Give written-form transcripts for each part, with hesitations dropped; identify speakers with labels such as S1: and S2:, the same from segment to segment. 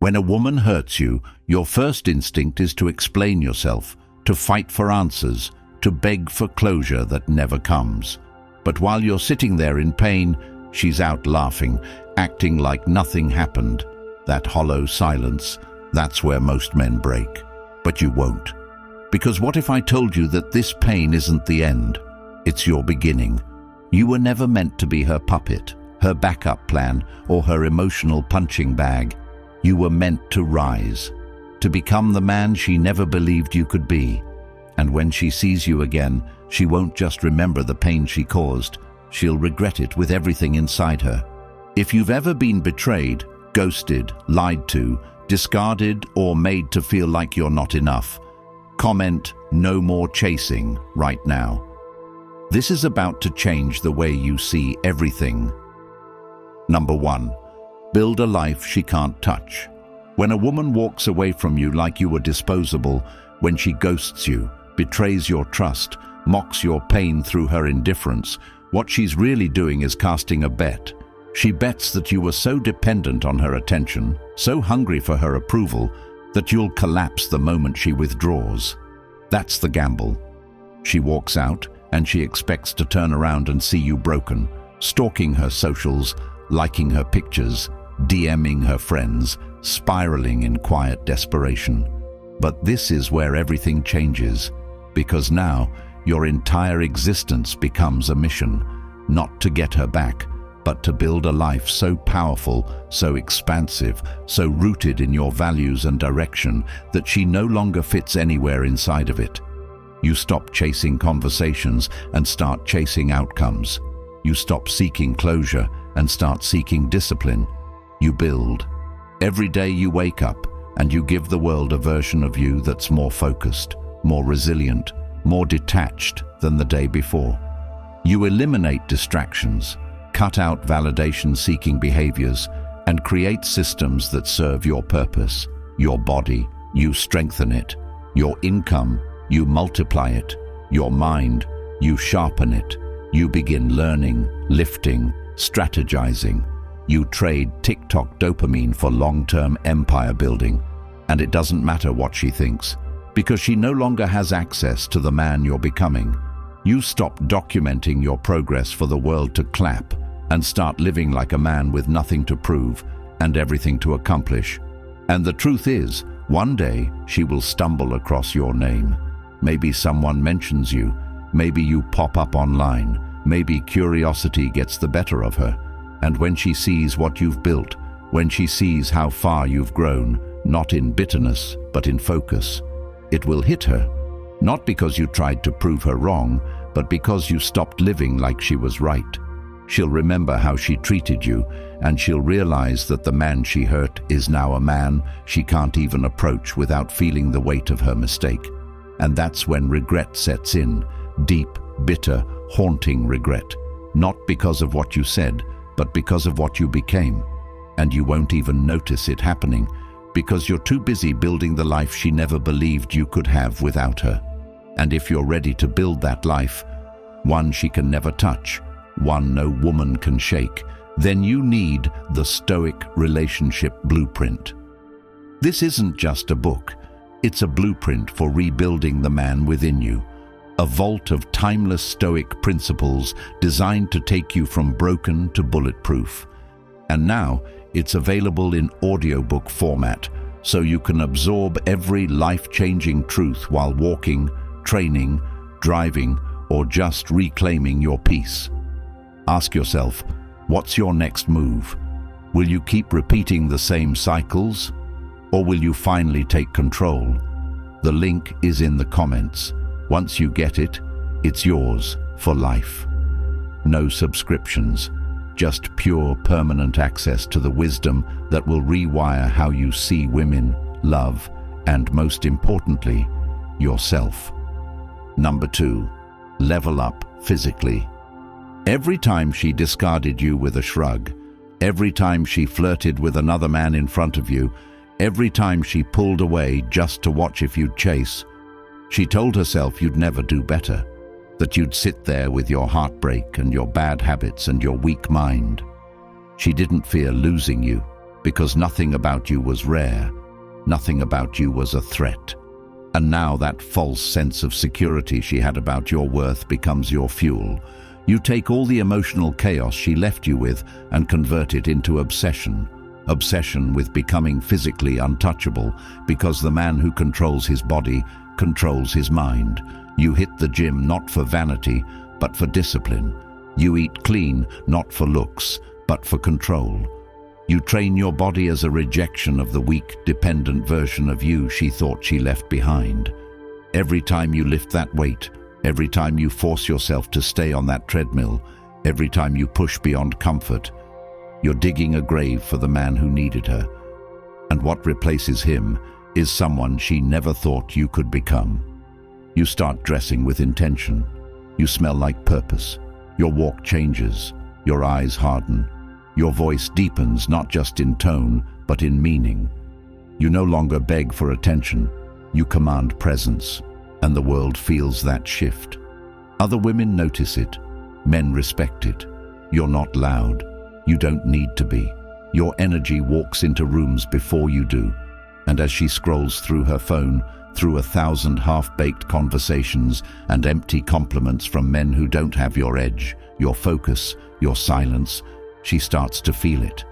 S1: When a woman hurts you, your first instinct is to explain yourself, to fight for answers, to beg for closure that never comes. But while you're sitting there in pain, she's out laughing, acting like nothing happened. That hollow silence, that's where most men break. But you won't. Because what if I told you that this pain isn't the end? It's your beginning. You were never meant to be her puppet, her backup plan, or her emotional punching bag. You were meant to rise, to become the man she never believed you could be. And when she sees you again, she won't just remember the pain she caused. She'll regret it with everything inside her. If you've ever been betrayed, ghosted, lied to, discarded, or made to feel like you're not enough, comment "No more chasing" right now. This is about to change the way you see everything. Number 1. Build a life she can't touch. When a woman walks away from you like you were disposable, when she ghosts you, betrays your trust, mocks your pain through her indifference, what she's really doing is casting a bet. She bets that you were so dependent on her attention, so hungry for her approval, that you'll collapse the moment she withdraws. That's the gamble. She walks out, and she expects to turn around and see you broken, stalking her socials, liking her pictures, DMing her friends, spiraling in quiet desperation. But this is where everything changes, because now your entire existence becomes a mission, not to get her back, but to build a life so powerful, so expansive, so rooted in your values and direction that she no longer fits anywhere inside of it. You stop chasing conversations and start chasing outcomes. You stop seeking closure and start seeking discipline. You build. Every day you wake up and you give the world a version of you that's more focused, more resilient, more detached than the day before. You eliminate distractions, cut out validation-seeking behaviors, and create systems that serve your purpose. Your body, you strengthen it. Your income, you multiply it. Your mind, you sharpen it. You begin learning, lifting, strategizing. You trade TikTok dopamine for long-term empire building. And it doesn't matter what she thinks, because she no longer has access to the man you're becoming. You stop documenting your progress for the world to clap and start living like a man with nothing to prove and everything to accomplish. And the truth is, one day she will stumble across your name. Maybe someone mentions you. Maybe you pop up online. Maybe curiosity gets the better of her. And when she sees what you've built, when she sees how far you've grown, not in bitterness, but in focus, it will hit her. Not because you tried to prove her wrong, but because you stopped living like she was right. She'll remember how she treated you, and she'll realize that the man she hurt is now a man she can't even approach without feeling the weight of her mistake. And that's when regret sets in, deep, bitter, haunting regret. Not because of what you said, but because of what you became. And you won't even notice it happening, because you're too busy building the life she never believed you could have without her. And if you're ready to build that life, one she can never touch, one no woman can shake, then you need the Stoic Relationship Blueprint. This isn't just a book. It's a blueprint for rebuilding the man within you. A vault of timeless Stoic principles designed to take you from broken to bulletproof. And now, it's available in audiobook format, so you can absorb every life-changing truth while walking, training, driving, or just reclaiming your peace. Ask yourself, what's your next move? Will you keep repeating the same cycles? Or will you finally take control? The link is in the comments. Once you get it, it's yours for life. No subscriptions, just pure permanent access to the wisdom that will rewire how you see women, love, and most importantly, yourself. Number 2, level up physically. Every time she discarded you with a shrug, every time she flirted with another man in front of you, every time she pulled away just to watch if you'd chase, she told herself you'd never do better, that you'd sit there with your heartbreak and your bad habits and your weak mind. She didn't fear losing you. because nothing about you was rare, nothing about you was a threat. And now that false sense of security she had about your worth becomes your fuel. You take all the emotional chaos she left you with and convert it into obsession. Obsession with becoming physically untouchable, because the man who controls his body controls his mind. You hit the gym not for vanity, but for discipline. You eat clean, not for looks, but for control. You train your body as a rejection of the weak, dependent version of you she thought she left behind. Every time you lift that weight, every time you force yourself to stay on that treadmill, every time you push beyond comfort, you're digging a grave for the man who needed her. And what replaces him is someone she never thought you could become. You start dressing with intention. You smell like purpose. Your walk changes. Your eyes harden. Your voice deepens, not just in tone, but in meaning. You no longer beg for attention. You command presence, and the world feels that shift. Other women notice it. Men respect it. You're not loud. You don't need to be. Your energy walks into rooms before you do. And as she scrolls through her phone, through 1,000 half-baked conversations and empty compliments from men who don't have your edge, your focus, your silence, she starts to feel it.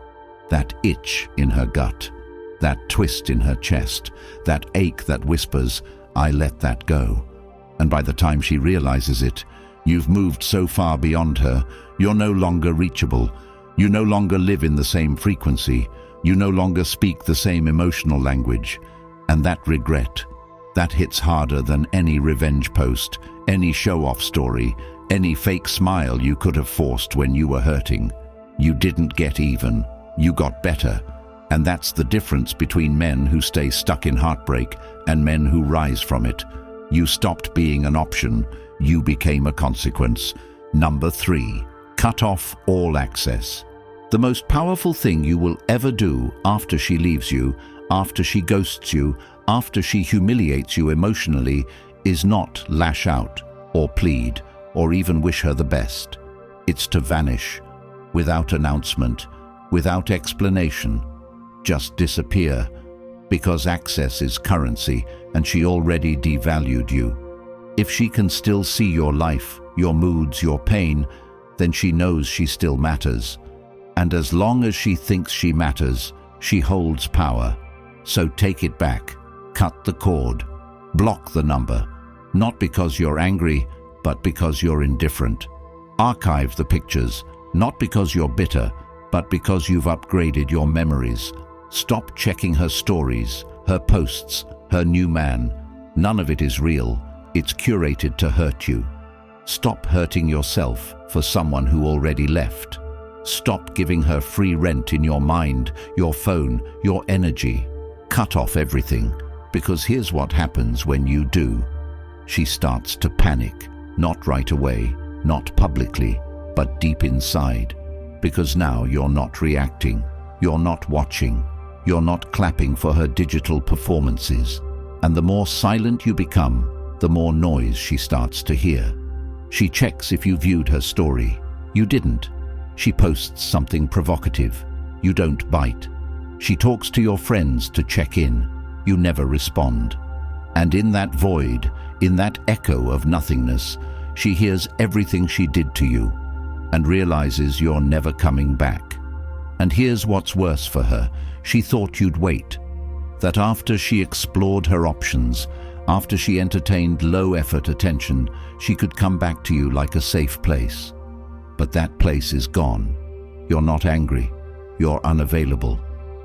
S1: That itch in her gut, that twist in her chest, that ache that whispers, "I let that go." And by the time she realizes it, you've moved so far beyond her, you're no longer reachable. You no longer live in the same frequency. You no longer speak the same emotional language. And that regret, that hits harder than any revenge post, any show-off story, any fake smile you could have forced when you were hurting. You didn't get even. You got better. And that's the difference between men who stay stuck in heartbreak and men who rise from it. You stopped being an option. You became a consequence. Number 3, cut off all access. The most powerful thing you will ever do after she leaves you, after she ghosts you, after she humiliates you emotionally, is not lash out or plead or even wish her the best. It's to vanish, without announcement, without explanation. Just disappear, because access is currency and she already devalued you. If she can still see your life, your moods, your pain, then she knows she still matters. And as long as she thinks she matters, she holds power. So take it back, cut the cord, block the number, not because you're angry, but because you're indifferent. Archive the pictures, not because you're bitter, but because you've upgraded your memories. Stop checking her stories, her posts, her new man. None of it is real. It's curated to hurt you. Stop hurting yourself for someone who already left. Stop giving her free rent in your mind, your phone, your energy. Cut off everything, because here's what happens when you do. She starts to panic, not right away, not publicly, but deep inside. Because now you're not reacting, you're not watching, you're not clapping for her digital performances. And the more silent you become, the more noise she starts to hear. She checks if you viewed her story. You didn't. She posts something provocative. You don't bite. She talks to your friends to check in. You never respond. And in that void, in that echo of nothingness, she hears everything she did to you and realizes you're never coming back. And here's what's worse for her. She thought you'd wait. That after she explored her options, after she entertained low-effort attention, she could come back to you like a safe place. But that place is gone. You're not angry. You're unavailable.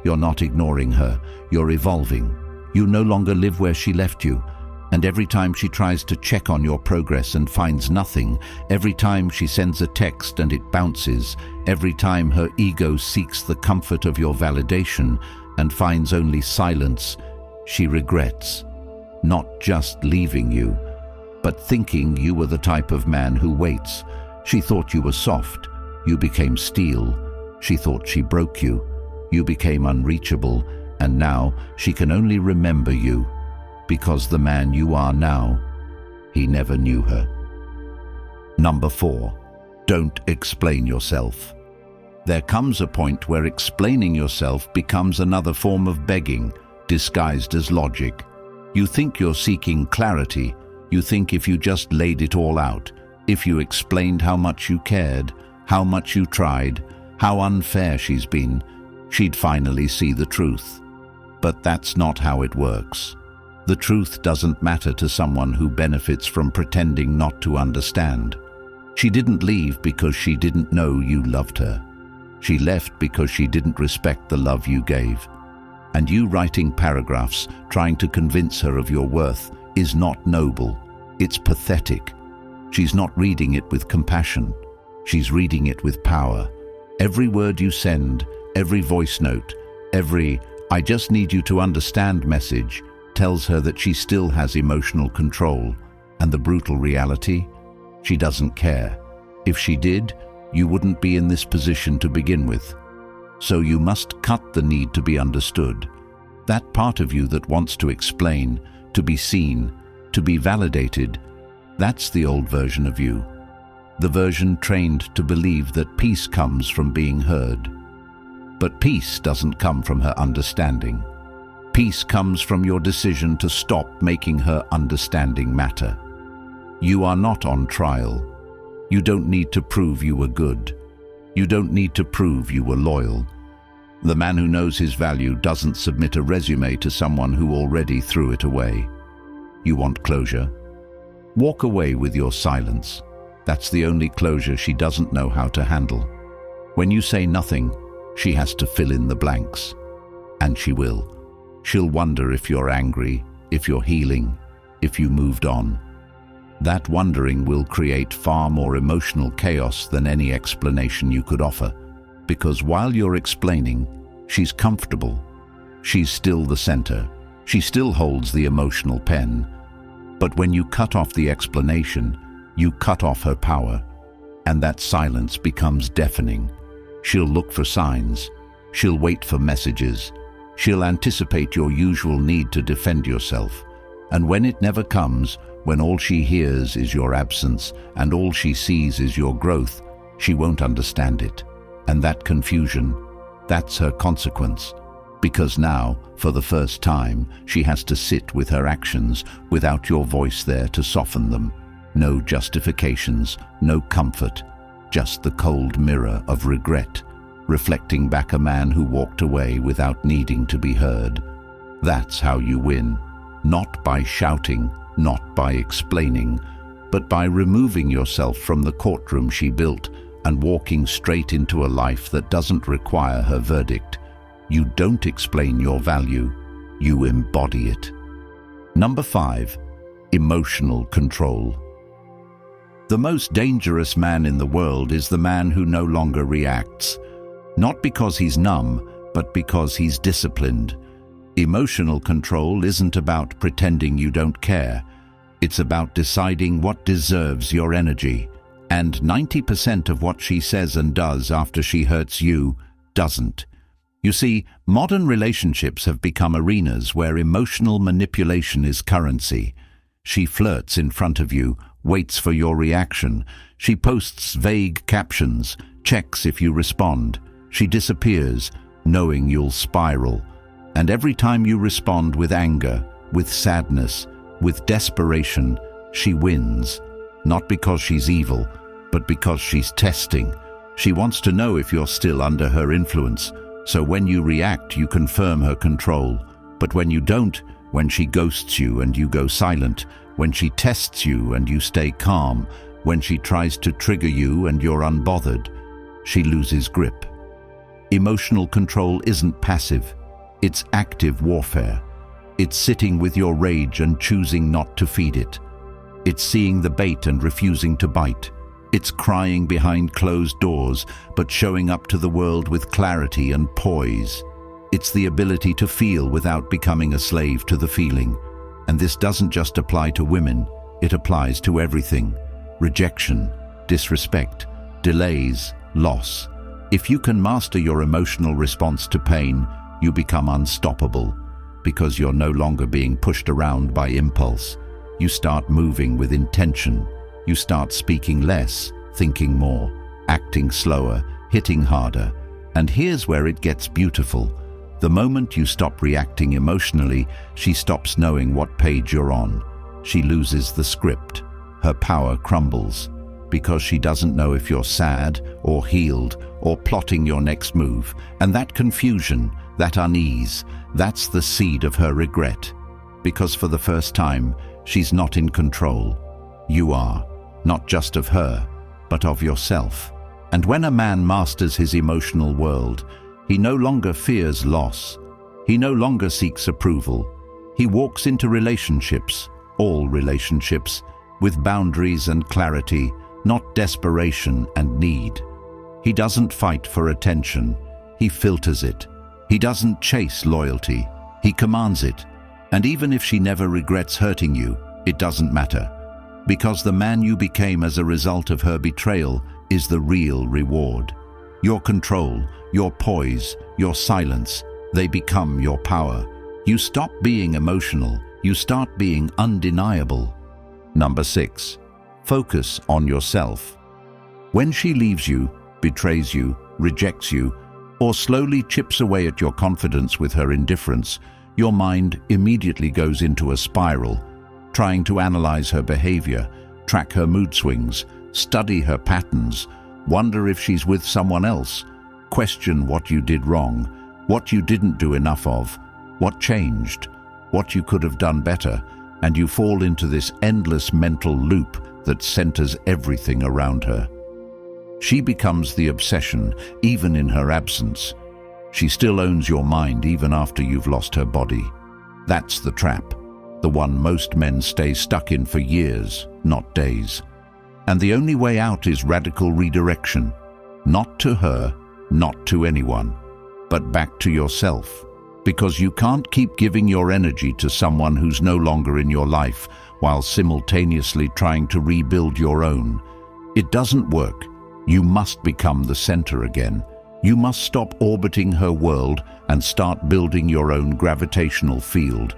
S1: You're not ignoring her. You're evolving. You no longer live where she left you. And every time she tries to check on your progress and finds nothing, every time she sends a text and it bounces, every time her ego seeks the comfort of your validation and finds only silence, she regrets. Not just leaving you, but thinking you were the type of man who waits. She thought you were soft. You became steel. She thought she broke you. You became unreachable, and now she can only remember you, because the man you are now, he never knew her. Number 4, don't explain yourself. There comes a point where explaining yourself becomes another form of begging, disguised as logic. You think you're seeking clarity. You think if you just laid it all out, if you explained how much you cared, how much you tried, how unfair she's been, she'd finally see the truth. But that's not how it works. The truth doesn't matter to someone who benefits from pretending not to understand. She didn't leave because she didn't know you loved her. She left because she didn't respect the love you gave. And you writing paragraphs trying to convince her of your worth is not noble. It's pathetic. She's not reading it with compassion. She's reading it with power. Every word you send, every voice note, every "I just need you to understand" message tells her that she still has emotional control. And the brutal reality? She doesn't care. If she did, you wouldn't be in this position to begin with. So you must cut the need to be understood. That part of you that wants to explain, to be seen, to be validated, that's the old version of you. The version trained to believe that peace comes from being heard. But peace doesn't come from her understanding. Peace comes from your decision to stop making her understanding matter. You are not on trial. You don't need to prove you were good. You don't need to prove you were loyal. The man who knows his value doesn't submit a resume to someone who already threw it away. You want closure? Walk away with your silence. That's the only closure she doesn't know how to handle. When you say nothing, she has to fill in the blanks. And she will. She'll wonder if you're angry, if you're healing, if you moved on. That wondering will create far more emotional chaos than any explanation you could offer. Because while you're explaining, she's comfortable. She's still the center. She still holds the emotional pen. But when you cut off the explanation, you cut off her power. And that silence becomes deafening. She'll look for signs. She'll wait for messages. She'll anticipate your usual need to defend yourself. And when it never comes, when all she hears is your absence and all she sees is your growth, she won't understand it. And that confusion, that's her consequence. Because now, for the first time, she has to sit with her actions without your voice there to soften them. No justifications, no comfort, just the cold mirror of regret, reflecting back a man who walked away without needing to be heard. That's how you win. Not by shouting, not by explaining, but by removing yourself from the courtroom she built and walking straight into a life that doesn't require her verdict. You don't explain your value, you embody it. Number 5, emotional control. The most dangerous man in the world is the man who no longer reacts. Not because he's numb, but because he's disciplined. Emotional control isn't about pretending you don't care. It's about deciding what deserves your energy. And 90% of what she says and does after she hurts you doesn't. You see, modern relationships have become arenas where emotional manipulation is currency. She flirts in front of you, waits for your reaction. She posts vague captions, checks if you respond. She disappears, knowing you'll spiral. And every time you respond with anger, with sadness, with desperation, she wins. Not because she's evil, but because she's testing. She wants to know if you're still under her influence. So when you react, you confirm her control. But when you don't, when she ghosts you and you go silent, when she tests you and you stay calm, when she tries to trigger you and you're unbothered, she loses grip. Emotional control isn't passive. It's active warfare. It's sitting with your rage and choosing not to feed it. It's seeing the bait and refusing to bite. It's crying behind closed doors, but showing up to the world with clarity and poise. It's the ability to feel without becoming a slave to the feeling. And this doesn't just apply to women, it applies to everything. Rejection, disrespect, delays, loss. If you can master your emotional response to pain, you become unstoppable. Because you're no longer being pushed around by impulse. You start moving with intention. You start speaking less, thinking more, acting slower, hitting harder, And here's where it gets beautiful. The moment you stop reacting emotionally, she stops knowing what page you're on. She loses the script. Her power crumbles, because she doesn't know if you're sad or healed or plotting your next move. And that confusion, that unease, that's the seed of her regret. Because for the first time, she's not in control. You are, not just of her, but of yourself. And when a man masters his emotional world, he no longer fears loss. He no longer seeks approval. He walks into relationships, all relationships, with boundaries and clarity, not desperation and need. He doesn't fight for attention. He filters it. He doesn't chase loyalty. He commands it. And even if she never regrets hurting you, it doesn't matter. Because the man you became as a result of her betrayal is the real reward. Your control, your poise, your silence, they become your power. You stop being emotional. You start being undeniable. Number 6. Focus on yourself. When she leaves you, betrays you, rejects you, or slowly chips away at your confidence with her indifference, your mind immediately goes into a spiral, trying to analyze her behavior, track her mood swings, study her patterns, wonder if she's with someone else, question what you did wrong, what you didn't do enough of, what changed, what you could have done better, and you fall into this endless mental loop that centers everything around her. She becomes the obsession, even in her absence. She still owns your mind even after you've lost her body. That's the trap, the one most men stay stuck in for years, not days. And the only way out is radical redirection. Not to her, not to anyone, but back to yourself. Because you can't keep giving your energy to someone who's no longer in your life while simultaneously trying to rebuild your own. It doesn't work. You must become the center again. You must stop orbiting her world and start building your own gravitational field.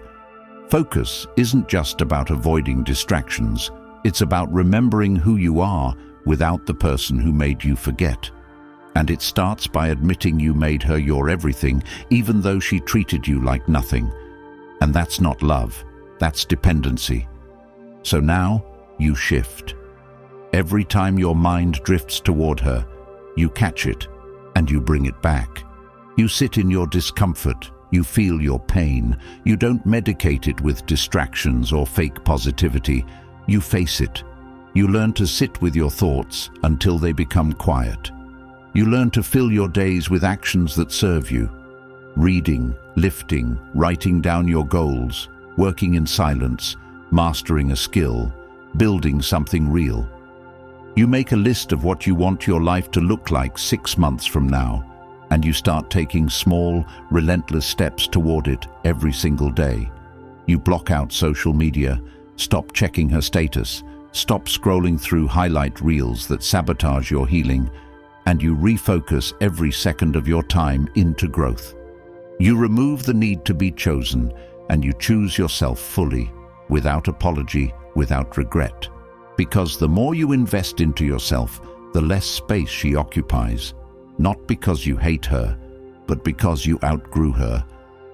S1: Focus isn't just about avoiding distractions. It's about remembering who you are without the person who made you forget. And it starts by admitting you made her your everything, even though she treated you like nothing. And that's not love, that's dependency. So now, you shift. Every time your mind drifts toward her, you catch it and you bring it back. You sit in your discomfort, you feel your pain. You don't medicate it with distractions or fake positivity. You face it. You learn to sit with your thoughts until they become quiet. You learn to fill your days with actions that serve you. Reading, lifting, writing down your goals, working in silence, mastering a skill, building something real. You make a list of what you want your life to look like 6 months from now, and you start taking small, relentless steps toward it every single day. You block out social media, stop checking her status, stop scrolling through highlight reels that sabotage your healing, and you refocus every second of your time into growth. You remove the need to be chosen, and you choose yourself fully, without apology, without regret. Because the more you invest into yourself, the less space she occupies. Not because you hate her, but because you outgrew her.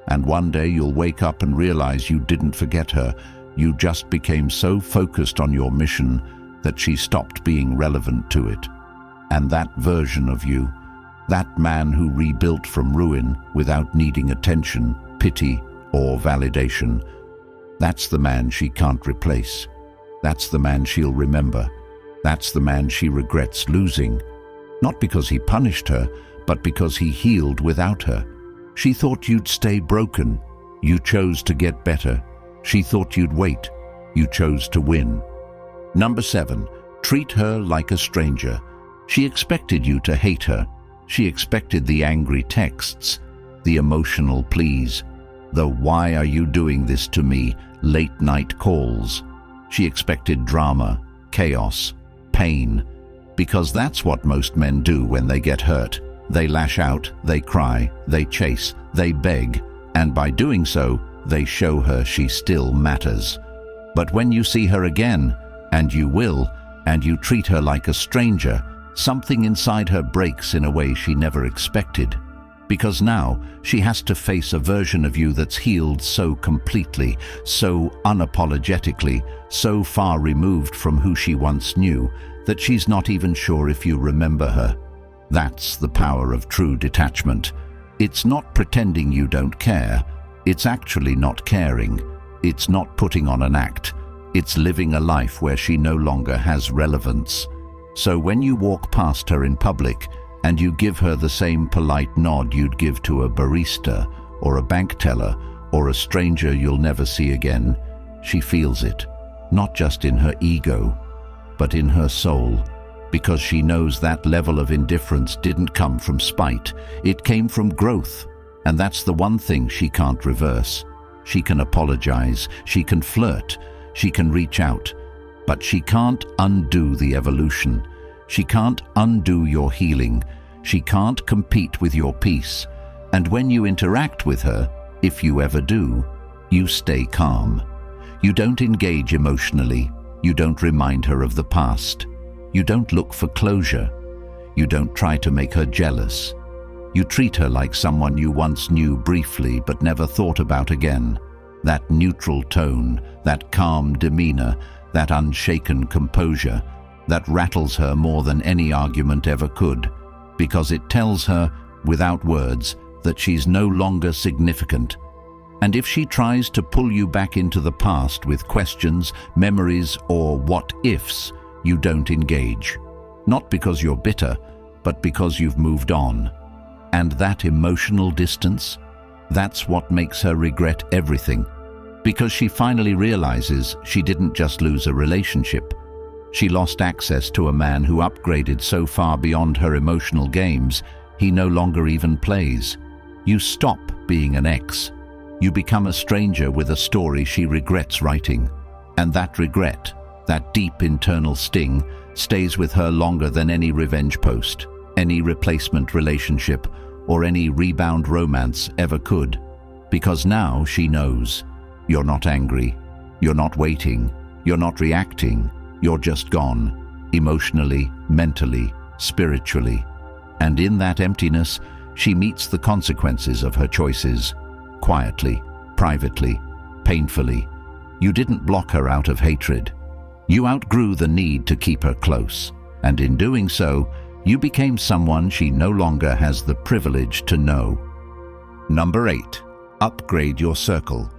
S1: And one day you'll wake up and realize you didn't forget her. You just became so focused on your mission that she stopped being relevant to it. And that version of you, that man who rebuilt from ruin without needing attention, pity, or validation, that's the man she can't replace. That's the man she'll remember. That's the man she regrets losing. Not because he punished her, but because he healed without her. She thought you'd stay broken. You chose to get better. She thought you'd wait. You chose to win. Number 7, treat her like a stranger. She expected you to hate her. She expected the angry texts, the emotional pleas, the "why are you doing this to me" late-night calls. She expected drama, chaos, pain, because that's what most men do when they get hurt. They lash out, they cry, they chase, they beg, and by doing so, they show her she still matters. But when you see her again, and you will, and you treat her like a stranger, something inside her breaks in a way she never expected. Because now she has to face a version of you that's healed so completely, so unapologetically, so far removed from who she once knew, that she's not even sure if you remember her. That's the power of true detachment. It's not pretending you don't care. It's actually not caring. It's not putting on an act. It's living a life where she no longer has relevance. So when you walk past her in public, and you give her the same polite nod you'd give to a barista or a bank teller or a stranger you'll never see again, she feels it, not just in her ego, but in her soul, because she knows that level of indifference didn't come from spite, it came from growth, and that's the one thing she can't reverse. She can apologize, she can flirt, she can reach out, but she can't undo the evolution. She can't undo your healing. She can't compete with your peace. And when you interact with her, if you ever do, you stay calm. You don't engage emotionally. You don't remind her of the past. You don't look for closure. You don't try to make her jealous. You treat her like someone you once knew briefly but never thought about again. That neutral tone, that calm demeanor, that unshaken composure, that rattles her more than any argument ever could, because it tells her, without words, that she's no longer significant. And if she tries to pull you back into the past with questions, memories, or what-ifs, you don't engage. Not because you're bitter, but because you've moved on. And that emotional distance, that's what makes her regret everything. Because she finally realizes she didn't just lose a relationship. She lost access to a man who upgraded so far beyond her emotional games, he no longer even plays. You stop being an ex. You become a stranger with a story she regrets writing. And that regret, that deep internal sting, stays with her longer than any revenge post, any replacement relationship, or any rebound romance ever could. Because now she knows. You're not angry. You're not waiting. You're not reacting. You're just gone, emotionally, mentally, spiritually. And in that emptiness, she meets the consequences of her choices, quietly, privately, painfully. You didn't block her out of hatred. You outgrew the need to keep her close, and in doing so, you became someone she no longer has the privilege to know. Number 8, upgrade your circle.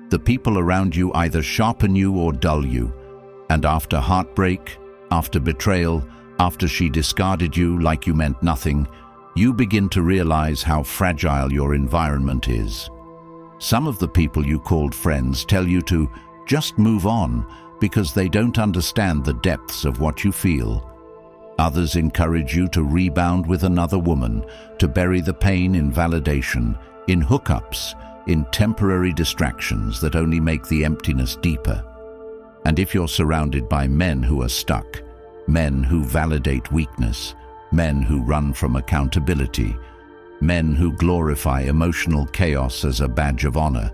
S1: The people around you either sharpen you or dull you. And after heartbreak, after betrayal, after she discarded you like you meant nothing, you begin to realize how fragile your environment is. Some of the people you called friends tell you to just move on because they don't understand the depths of what you feel. Others encourage you to rebound with another woman, to bury the pain in validation, in hookups, in temporary distractions that only make the emptiness deeper. And if you're surrounded by men who are stuck, men who validate weakness, men who run from accountability, men who glorify emotional chaos as a badge of honor,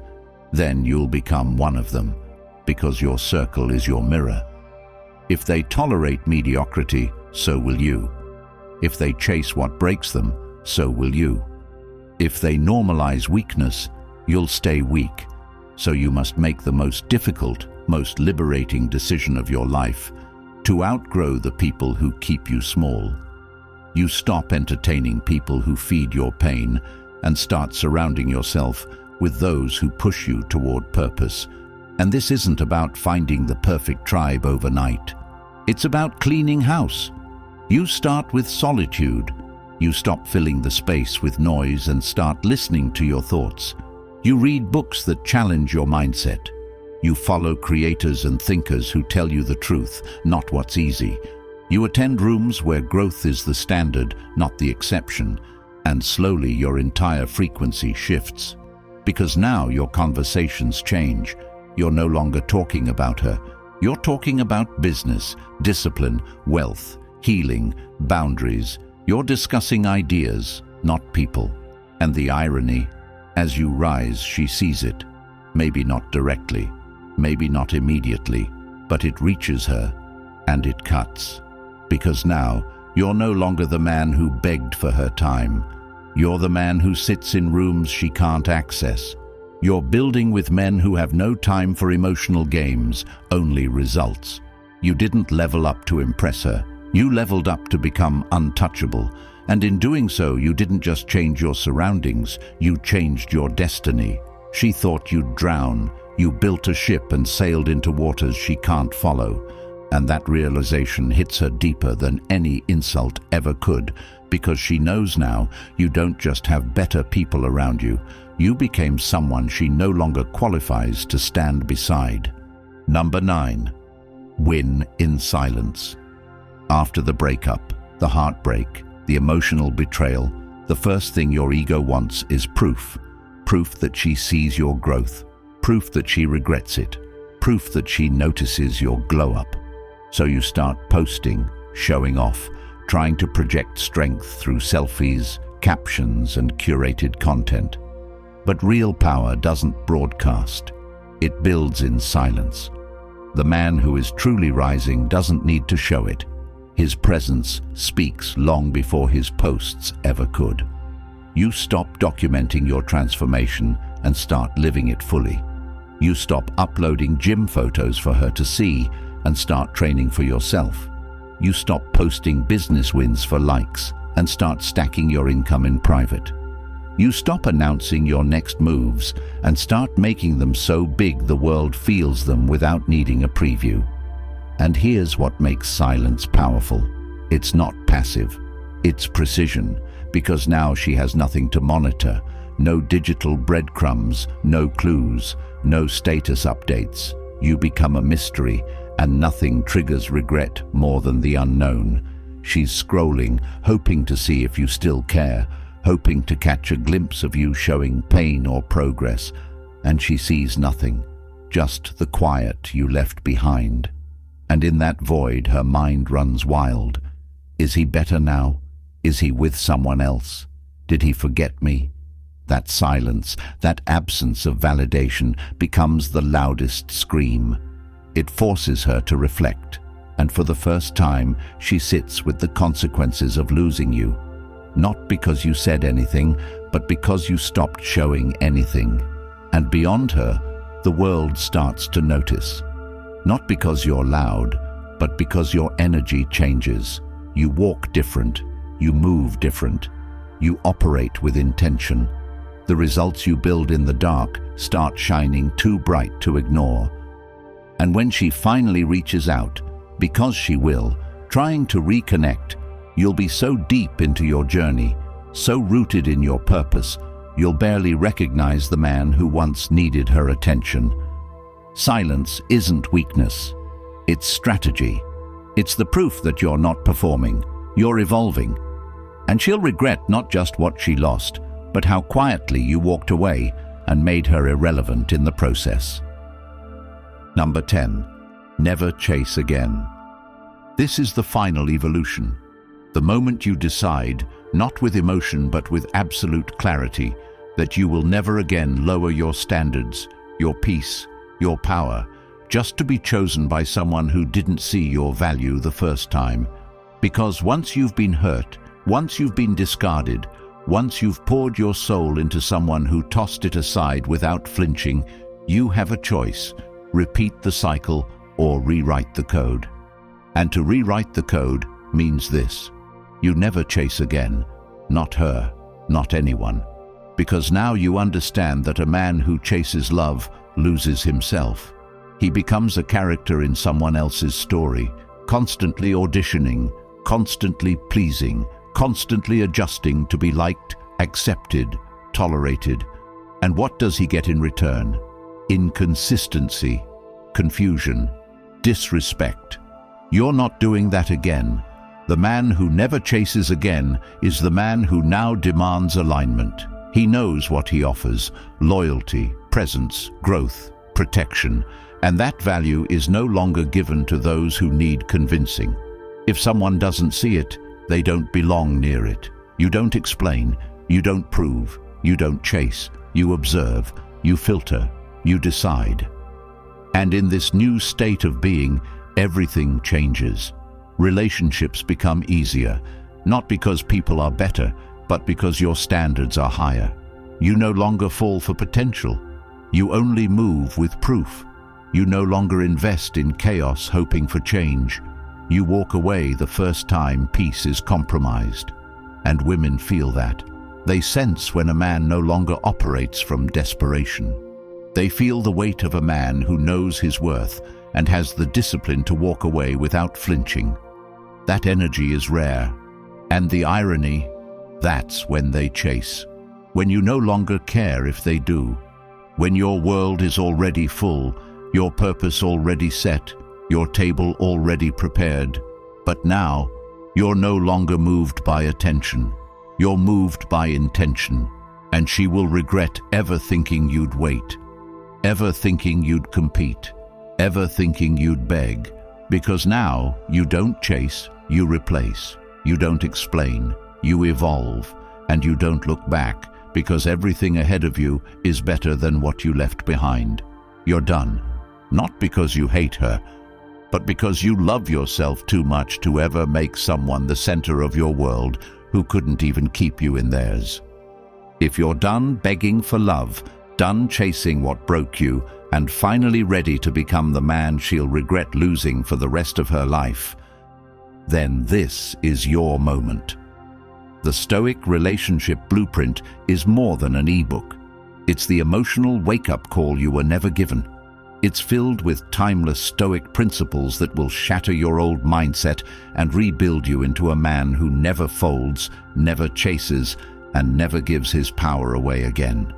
S1: then you'll become one of them, because your circle is your mirror. If they tolerate mediocrity, so will you. If they chase what breaks them, so will you. If they normalize weakness, you'll stay weak. So you must make the most difficult, most liberating decision of your life, to outgrow the people who keep you small. You stop entertaining people who feed your pain and start surrounding yourself with those who push you toward purpose. And this isn't about finding the perfect tribe overnight. It's about cleaning house. You start with solitude. You stop filling the space with noise and start listening to your thoughts. You read books that challenge your mindset. You follow creators and thinkers who tell you the truth, not what's easy. You attend rooms where growth is the standard, not the exception, and slowly your entire frequency shifts. Because now your conversations change. You're no longer talking about her. You're talking about business, discipline, wealth, healing, boundaries. You're discussing ideas, not people. And the irony, as you rise, she sees it. Maybe not directly, maybe not immediately, but it reaches her, and it cuts. Because now, You're no longer the man who begged for her time. You're the man who sits in rooms she can't access. You're building with men who have no time for emotional games, only results. You didn't level up to impress her. You leveled up to become untouchable. And in doing so, you didn't just change your surroundings, you changed your destiny. She thought you'd drown. You built a ship and sailed into waters she can't follow. And that realization hits her deeper than any insult ever could, because she knows now you don't just have better people around you. You became someone she no longer qualifies to stand beside. Number 9. Win in silence. After the breakup, the heartbreak, the emotional betrayal, the first thing your ego wants is proof. Proof that she sees your growth. Proof that she regrets it. Proof that she notices your glow-up. So you start posting, showing off, trying to project strength through selfies, captions, and curated content. But real power doesn't broadcast. It builds in silence. The man who is truly rising doesn't need to show it. His presence speaks long before his posts ever could. You stop documenting your transformation and start living it fully. You stop uploading gym photos for her to see and start training for yourself. You stop posting business wins for likes and start stacking your income in private. You stop announcing your next moves and start making them so big the world feels them without needing a preview. And here's what makes silence powerful. It's not passive. It's precision, because now she has nothing to monitor. No digital breadcrumbs, no clues, no status updates. You become a mystery, and nothing triggers regret more than the unknown. She's scrolling, hoping to see if you still care, hoping to catch a glimpse of you showing pain or progress, and she sees nothing, just the quiet you left behind. And in that void, her mind runs wild. Is he better now? Is he with someone else? Did he forget me? That silence, that absence of validation, becomes the loudest scream. It forces her to reflect, and for the first time, she sits with the consequences of losing you. Not because you said anything, but because you stopped showing anything. And beyond her, the world starts to notice. Not because you're loud, but because your energy changes. You walk different, you move different, you operate with intention. The results you build in the dark start shining too bright to ignore. And when she finally reaches out, because she will, trying to reconnect, you'll be so deep into your journey, so rooted in your purpose, you'll barely recognize the man who once needed her attention. Silence isn't weakness, it's strategy. It's the proof that you're not performing, you're evolving. And she'll regret not just what she lost, but how quietly you walked away and made her irrelevant in the process. Number 10. Never chase again. This is the final evolution. The moment you decide, not with emotion but with absolute clarity, that you will never again lower your standards, your peace, your power, just to be chosen by someone who didn't see your value the first time. Because once you've been hurt, once you've been discarded, once you've poured your soul into someone who tossed it aside without flinching, you have a choice: repeat the cycle or rewrite the code. And to rewrite the code means this: you never chase again, not her, not anyone. Because now you understand that a man who chases love loses himself. He becomes a character in someone else's story, constantly auditioning, constantly pleasing, constantly adjusting to be liked, accepted, tolerated. And what does he get in return? Inconsistency, confusion, disrespect. You're not doing that again. The man who never chases again is the man who now demands alignment. He knows what he offers: loyalty, presence, growth, protection, and that value is no longer given to those who need convincing. If someone doesn't see it, they don't belong near it. You don't explain, you don't prove, you don't chase, you observe, you filter, you decide. And in this new state of being, everything changes. relationships become easier, not because people are better, but because your standards are higher. You no longer fall for potential. You only move with proof. You no longer invest in chaos hoping for change. You walk away the first time peace is compromised. And women feel that. They sense when a man no longer operates from desperation. They feel the weight of a man who knows his worth and has the discipline to walk away without flinching. That energy is rare. And the irony, that's when they chase. When you no longer care if they do. When your world is already full, your purpose already set, your table already prepared. But now, you're no longer moved by attention. You're moved by intention. And she will regret ever thinking you'd wait, ever thinking you'd compete, ever thinking you'd beg. Because now, you don't chase, you replace. You don't explain, you evolve. And you don't look back, because everything ahead of you is better than what you left behind. You're done. Not because you hate her, but because you love yourself too much to ever make someone the center of your world who couldn't even keep you in theirs. If you're done begging for love, done chasing what broke you, and finally ready to become the man she'll regret losing for the rest of her life, then this is your moment. The Stoic Relationship Blueprint is more than an ebook. It's the emotional wake-up call you were never given. It's filled with timeless Stoic principles that will shatter your old mindset and rebuild you into a man who never folds, never chases, and never gives his power away again.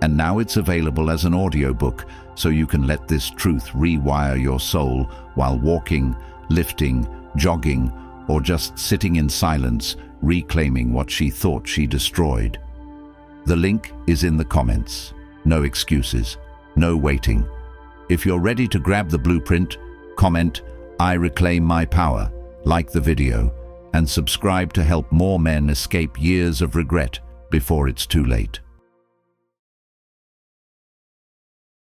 S1: And now it's available as an audiobook, so you can let this truth rewire your soul while walking, lifting, jogging, or just sitting in silence, reclaiming what she thought she destroyed. The link is in the comments. No excuses, no waiting. If you're ready to grab the blueprint, comment, "I reclaim my power," like the video, and subscribe to help more men escape years of regret before it's too late.